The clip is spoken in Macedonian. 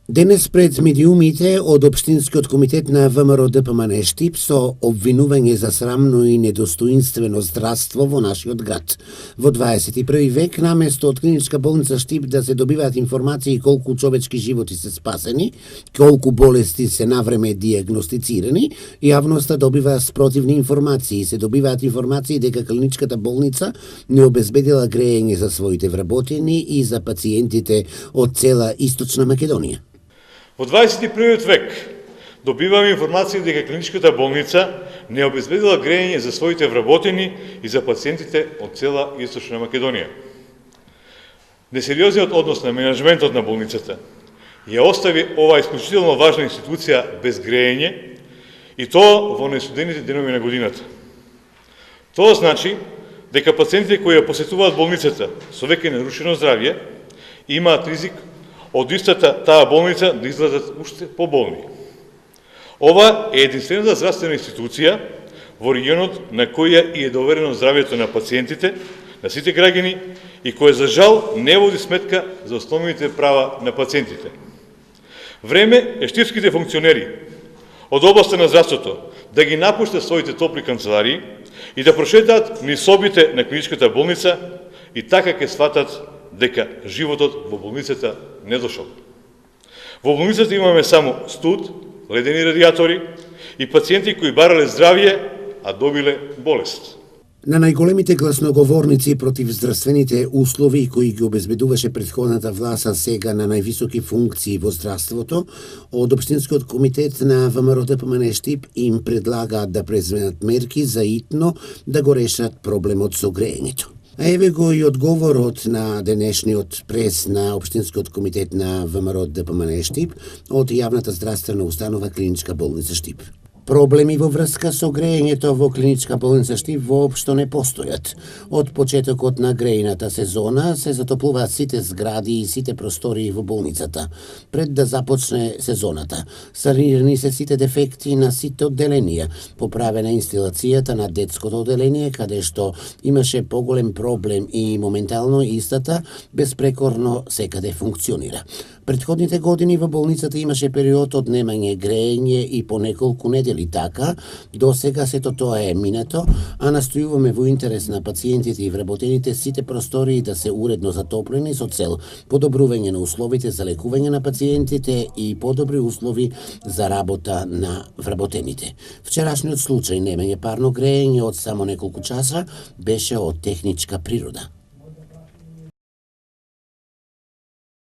Денес пред медиумите од Општинскиот комитет на ВМРО ДПМН Штип со обвинување за срамно и недостоинствено здравство во нашиот град. Во 21 век, наместо од клиничка болница Штип да се добиваат информации колку човечки животи се спасени, колку болести се навреме диагностицирани, јавноста добива спротивни информации. Се добиваат информации дека клиничката болница не обезбедила грејење за своите вработени и за пациентите од цела Источна Македонија. Во 21 век добиваме информација дека клиничката болница не обезбедила грејење за своите вработени и за пациентите од цела Источна Македонија. Несериозниот однос на менеджментот на болницата ја остави оваа исклучително важна институција без грејење и тоа во несудените денови на годината. Тоа значи дека пациентите кои ја посетуваат болницата со веќе нарушено здравје имаат ризик од истата таа болница да излезат уште поболни. Ова е единствената здравствена институција во регионот на која и е доверено здравјето на пациентите, на сите граѓани и која за жал не води сметка за основните права на пациентите. Време е штипските функционери од областта на здравството да ги напуштат своите топли канцеларии и да прошетаат низ собите на клиничката болница и така ќе сватат дека животот во болницата не дошол. Во болницата имаме само студ, ледени радиатори и пациенти кои барале здравје, а добиле болест. На најголемите гласноговорници против здравствените услови кои ги обезбедуваше претходната власт, а сега на највисоки функции во здравството, од Општинскиот комитет на ВМРО ДПМН Штип им предлагаат да преземат мерки за итно да го решат проблемот со грејењето. А еве го и одговорот на денешниот прес на Општинскиот комитет на ВМРО ДПМН Штип од јавната здравствена установа Клиничка болница Штип. Проблеми во врска со грејењето во Клиничка болница Штип воопшто не постојат. Од почетокот на грејната сезона се затоплуваат сите згради и сите простории во болницата. Пред да започне сезоната, санирани се сите дефекти на сите одделенија, поправена инсталацијата на детското одделение, каде што имаше поголем проблем и моментално истата безпрекорно секаде функционира. Претходните години во болницата имаше период од немање грејење и по неколку недели така, до сега сето тоа е минато, а настојуваме во интерес на пациентите и вработените сите простории да се уредно затоплени со цел подобрување на условите за лекување на пациентите и подобри услови за работа на вработените. Вчерашниот случај немање парно грејење од само неколку часа беше од техничка природа.